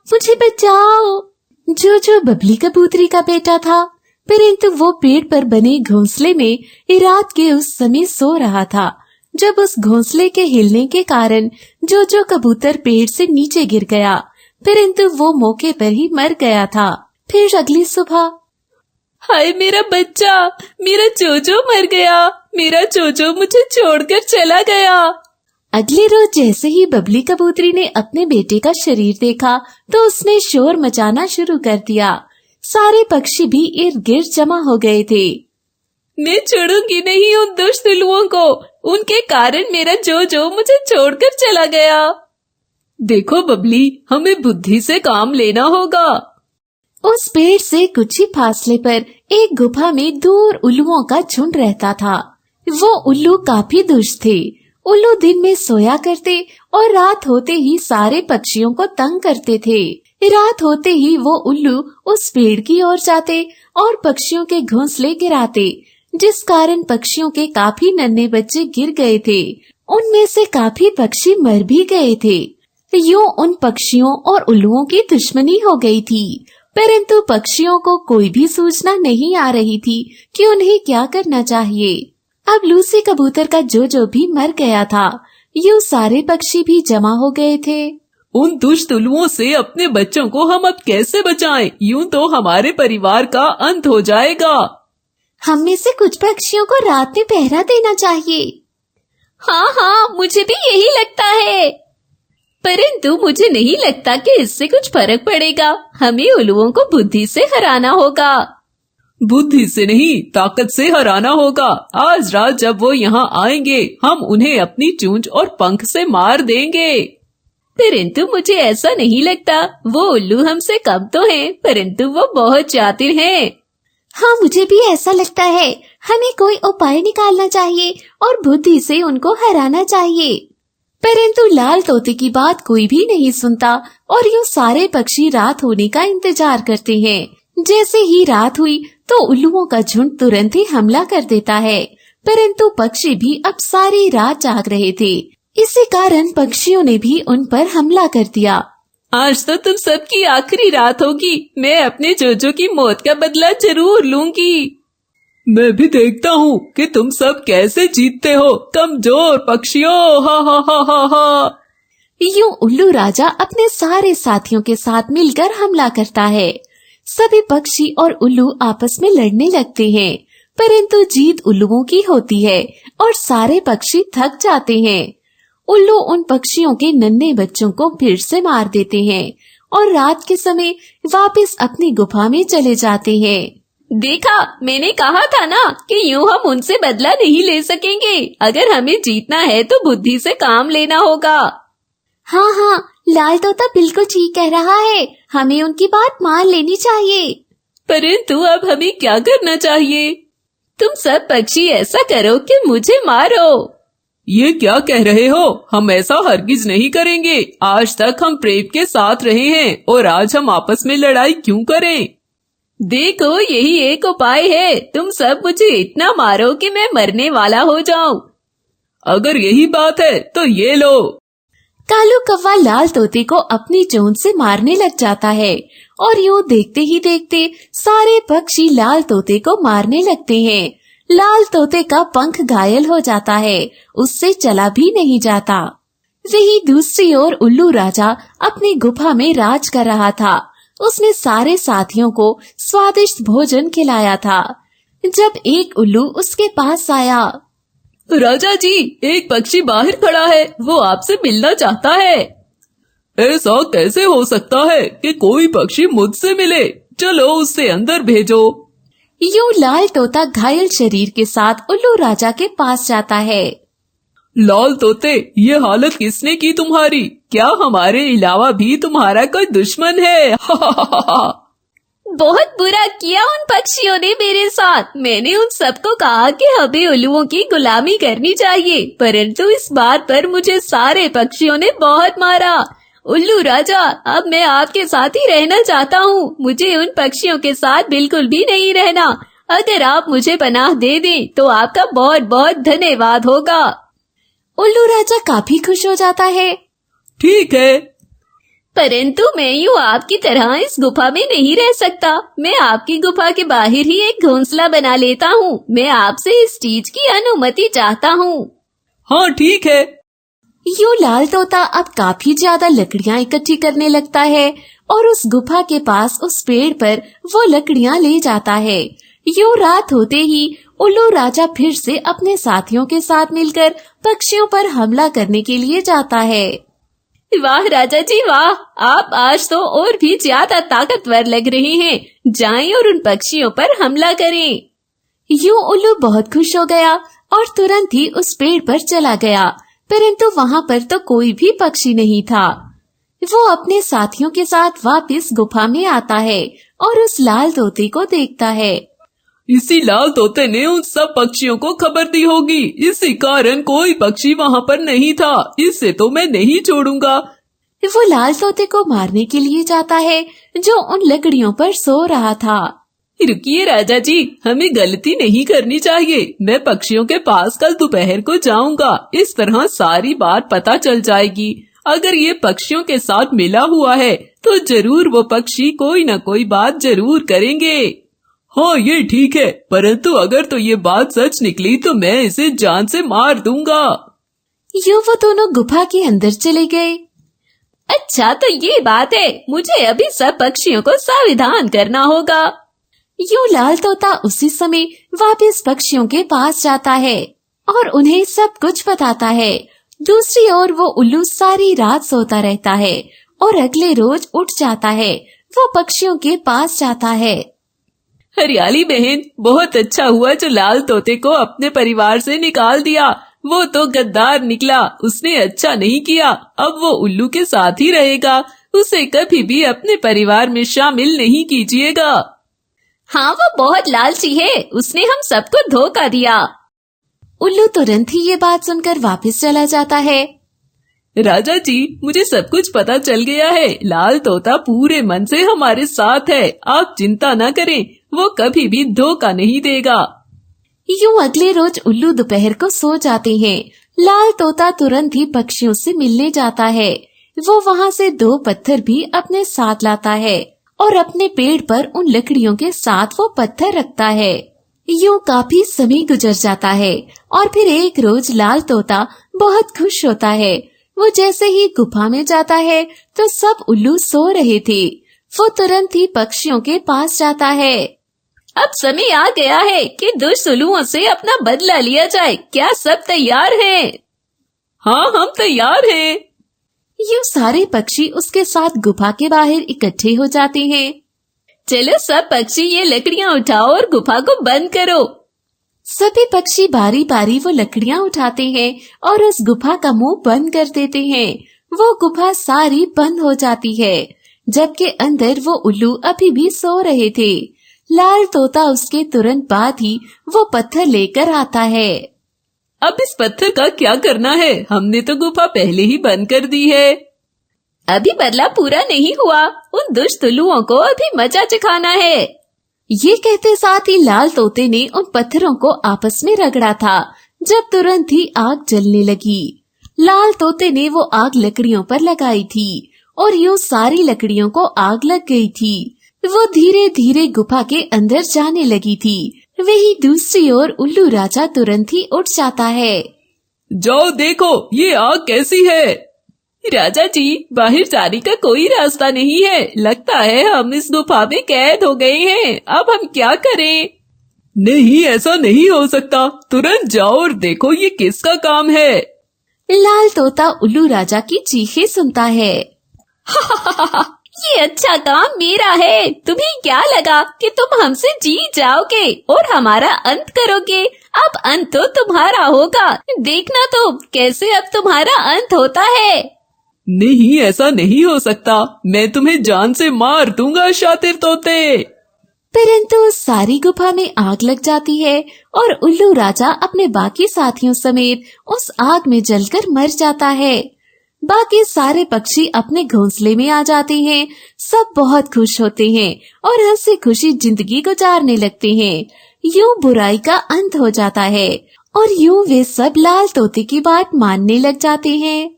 मुझे बचाओ। जो बबली कबूतरी का बेटा था, परंतु वो पेड़ पर बने घोंसले में रात के उस समय सो रहा था, जब उस घोंसले के हिलने के कारण जो कबूतर पेड़ से नीचे गिर गया, परंतु वो मौके पर ही मर गया था। फिर अगली सुबह, हाय मेरा बच्चा, मेरा जोजो मर गया, मेरा जोजो मुझे छोड़कर चला गया। अगले रोज जैसे ही बबली कबूतरी ने अपने बेटे का शरीर देखा तो उसने शोर मचाना शुरू कर दिया। सारे पक्षी भी इर्द गिर्द जमा हो गए थे। मैं छोड़ूंगी नहीं उन दुष्ट उल्लुओं को, उनके कारण मेरा जोजो मुझे छोड़कर चला गया। देखो बबली, हमें बुद्धि से काम लेना होगा। उस पेड़ से कुछ ही फासले पर एक गुफा में दूर उल्लुओं का झुंड रहता था। वो उल्लू काफी दुष्ट थे। उल्लू दिन में सोया करते और रात होते ही सारे पक्षियों को तंग करते थे। रात होते ही वो उल्लू उस पेड़ की ओर जाते और पक्षियों के घोंसले गिराते, जिस कारण पक्षियों के काफी नन्हे बच्चे गिर गए थे। उनमें से काफी पक्षी मर भी गए थे। यूं उन पक्षियों और उल्लुओं की दुश्मनी हो गई थी, परंतु पक्षियों को कोई भी सूचना नहीं आ रही थी कि उन्हें क्या करना चाहिए। अब लूसी कबूतर का जो भी मर गया था, यूं सारे पक्षी भी जमा हो गए थे। उन दुष्ट उल्लुओं से अपने बच्चों को हम अब कैसे बचाएं? यूं तो हमारे परिवार का अंत हो जाएगा। हम में से कुछ पक्षियों को रात में पहरा देना चाहिए। हाँ, मुझे भी यही लगता है, परंतु मुझे नहीं लगता कि इससे कुछ फर्क पड़ेगा। हमें उल्लुओं को बुद्धि से हराना होगा। बुद्धि से नहीं, ताकत से हराना होगा। आज रात जब वो यहाँ आएंगे, हम उन्हें अपनी चूंच और पंख से मार देंगे। परंतु मुझे ऐसा नहीं लगता। वो उल्लू हमसे कम तो हैं, परंतु वो बहुत चातुर हैं। हाँ, मुझे भी ऐसा लगता है। हमें कोई उपाय निकालना चाहिए और बुद्धि से उनको हराना चाहिए। परंतु लाल तोते की बात कोई भी नहीं सुनता और यूं सारे पक्षी रात होने का इंतजार करते हैं। जैसे ही रात हुई तो उल्लुओं का झुंड तुरंत ही हमला कर देता है, परंतु पक्षी भी अब सारी रात जाग रहे थे। इसी कारण पक्षियों ने भी उन पर हमला कर दिया। आज तो तुम सबकी आखिरी रात होगी। मैं अपने जोजो की मौत का बदला जरूर लूंगी। मैं भी देखता हूँ कि तुम सब कैसे जीतते हो, कमजोर पक्षियों। हा हा हा हा हा। यूं उल्लू राजा अपने सारे साथियों के साथ मिलकर हमला करता है। सभी पक्षी और उल्लू आपस में लड़ने लगते हैं, परंतु जीत उल्लुओं की होती है और सारे पक्षी थक जाते हैं। उल्लू उन पक्षियों के नन्हे बच्चों को फिर से मार देते हैं और रात के समय वापस अपनी गुफा में चले जाते हैं। देखा, मैंने कहा था ना कि यूं हम उनसे बदला नहीं ले सकेंगे। अगर हमें जीतना है तो बुद्धि से काम लेना होगा। हाँ, लाल तोता बिल्कुल ठीक कह रहा है। हमें उनकी बात मान लेनी चाहिए। परंतु अब हमें क्या करना चाहिए? तुम सब पक्षी ऐसा करो कि मुझे मारो। ये क्या कह रहे हो? हम ऐसा हरगिज नहीं करेंगे। आज तक हम प्रेम के साथ रहे हैं और आज हम आपस में लड़ाई क्यों करें? देखो, यही एक उपाय है। तुम सब मुझे इतना मारो कि मैं मरने वाला हो जाऊं। अगर यही बात है तो ये लो। कालू कौवा लाल तोते को अपनी चोंच से मारने लग जाता है और यूं देखते ही देखते सारे पक्षी लाल तोते को मारने लगते हैं। लाल तोते का पंख घायल हो जाता है, उससे चला भी नहीं जाता। वही दूसरी ओर उल्लू राजा अपनी गुफा में राज कर रहा था। उसने सारे साथियों को स्वादिष्ट भोजन खिलाया था। जब एक उल्लू उसके पास आया, राजा जी, एक पक्षी बाहर खड़ा है, वो आपसे मिलना चाहता है। ऐसा कैसे हो सकता है कि कोई पक्षी मुझसे मिले? चलो उससे अंदर भेजो। यूं लाल तोता घायल शरीर के साथ उल्लू राजा के पास जाता है। लाल तोते, ये हालत किसने की तुम्हारी? क्या हमारे अलावा भी तुम्हारा कोई दुश्मन है? बहुत बुरा किया उन पक्षियों ने मेरे साथ। मैंने उन सबको कहा कि हमें उल्लुओं की गुलामी करनी चाहिए, परंतु इस बात पर मुझे सारे पक्षियों ने बहुत मारा। उल्लू राजा, अब मैं आपके साथ ही रहना चाहता हूँ। मुझे उन पक्षियों के साथ बिल्कुल भी नहीं रहना। अगर आप मुझे पनाह दे दें तो आपका बहुत बहुत धन्यवाद होगा। उल्लू राजा काफी खुश हो जाता है। ठीक है। परंतु मैं यूँ आपकी तरह इस गुफा में नहीं रह सकता। मैं आपकी गुफा के बाहर ही एक घोंसला बना लेता हूँ। मैं आपसे इस चीज की अनुमति चाहता हूँ। हाँ ठीक है। यूं लाल तोता अब काफी ज्यादा लकड़ियां इकट्ठी करने लगता है और उस गुफा के पास उस पेड़ पर वो लकड़ियां ले जाता है। यूं रात होते ही उल्लू राजा फिर से अपने साथियों के साथ मिलकर पक्षियों पर हमला करने के लिए जाता है। वाह राजा जी वाह, आप आज तो और भी ज्यादा ताकतवर लग रहे हैं। जाएं और उन पक्षियों पर हमला करें। यूं उल्लू बहुत खुश हो गया और तुरंत ही उस पेड़ पर चला गया, परंतु वहाँ पर तो कोई भी पक्षी नहीं था। वो अपने साथियों के साथ वापस गुफा में आता है और उस लाल तोते को देखता है। इसी लाल तोते ने उन सब पक्षियों को खबर दी होगी, इसी कारण कोई पक्षी वहाँ पर नहीं था। इससे तो मैं नहीं छोड़ूंगा। वो लाल तोते को मारने के लिए जाता है जो उन लकड़ियों पर सो रहा था। रुकिए राजा जी, हमें गलती नहीं करनी चाहिए। मैं पक्षियों के पास कल दोपहर को जाऊंगा। इस तरह सारी बात पता चल जाएगी। अगर ये पक्षियों के साथ मिला हुआ है तो जरूर वो पक्षी कोई न कोई बात जरूर करेंगे। हाँ ये ठीक है, परंतु अगर तो ये बात सच निकली तो मैं इसे जान से मार दूंगा। यूं वो दोनों गुफा के अंदर चले गए। अच्छा तो ये बात है, मुझे अभी सब पक्षियों को सावधान करना होगा। यूं लाल तोता उसी समय वापस पक्षियों के पास जाता है और उन्हें सब कुछ बताता है। दूसरी ओर वो उल्लू सारी रात सोता रहता है और अगले रोज उठ जाता है। वो पक्षियों के पास जाता है। हरियाली बहन, बहुत अच्छा हुआ जो लाल तोते को अपने परिवार से निकाल दिया। वो तो गद्दार निकला, उसने अच्छा नहीं किया। अब वो उल्लू के साथ ही रहेगा। उसे कभी भी अपने परिवार में शामिल नहीं कीजिएगा। हाँ वो बहुत लालची है, उसने हम सबको धोखा दिया। उल्लू तुरंत ही ये बात सुनकर वापस चला जाता है। राजा जी, मुझे सब कुछ पता चल गया है। लाल तोता पूरे मन से हमारे साथ है। आप चिंता न करें, वो कभी भी धोखा नहीं देगा। यूं अगले रोज उल्लू दोपहर को सो जाते हैं। लाल तोता तुरंत ही पक्षियों से मिलने जाता है। वो वहाँ से 2 पत्थर भी अपने साथ लाता है और अपने पेड़ पर उन लकड़ियों के साथ वो पत्थर रखता है। यूं काफी समय गुजर जाता है और फिर एक रोज लाल तोता बहुत खुश होता है। वो जैसे ही गुफा में जाता है तो सब उल्लू सो रहे थे। वो तुरंत ही पक्षियों के पास जाता है। अब समय आ गया है कि दुष्ट उल्लुओं से अपना बदला लिया जाए। क्या सब तैयार हैं? हाँ हम तैयार हैं। यूं सारे पक्षी उसके साथ गुफा के बाहर इकट्ठे हो जाते हैं। चलो सब पक्षी ये लकड़ियाँ उठाओ और गुफा को बंद करो। सभी पक्षी बारी बारी वो लकड़ियां उठाते हैं और उस गुफा का मुंह बंद कर देते हैं। वो गुफा सारी बंद हो जाती है, जबकि अंदर वो उल्लू अभी भी सो रहे थे। लाल तोता उसके तुरंत बाद ही वो पत्थर लेकर आता है। अब इस पत्थर का क्या करना है? हमने तो गुफा पहले ही बंद कर दी है। अभी बदला पूरा नहीं हुआ, उन दुष्ट उल्लुओं को अभी मजा चखाना है। ये कहते साथ ही लाल तोते ने उन पत्थरों को आपस में रगड़ा था, जब तुरंत ही आग जलने लगी। लाल तोते ने वो आग लकड़ियों पर लगाई थी और यूं सारी लकड़ियों को आग लग गई थी। वो धीरे धीरे गुफा के अंदर जाने लगी थी। वही दूसरी ओर उल्लू राजा तुरंत ही उठ जाता है। जाओ देखो ये आग कैसी है। राजा जी, बाहर जाने का कोई रास्ता नहीं है। लगता है हम इस गुफा में कैद हो गए हैं। अब हम क्या करें? नहीं, ऐसा नहीं हो सकता। तुरंत जाओ और देखो ये किसका काम है। लाल तोता उल्लू राजा की चीखें सुनता है। ये अच्छा काम मेरा है। तुम्हें क्या लगा कि तुम हमसे जीत जाओगे और हमारा अंत करोगे? अब अंत तो तुम्हारा होगा। देखना तो कैसे अब तुम्हारा अंत होता है। नहीं, ऐसा नहीं हो सकता। मैं तुम्हें जान से मार दूंगा शातिर तोते। परंतु सारी गुफा में आग लग जाती है और उल्लू राजा अपने बाकी साथियों समेत उस आग में जलकर मर जाता है। बाकी सारे पक्षी अपने घोंसले में आ जाते हैं। सब बहुत खुश होते हैं और हंसी खुशी जिंदगी गुजारने लगते हैं। यूं बुराई का अंत हो जाता है और यूं वे सब लाल तोते की बात मानने लग जाते हैं।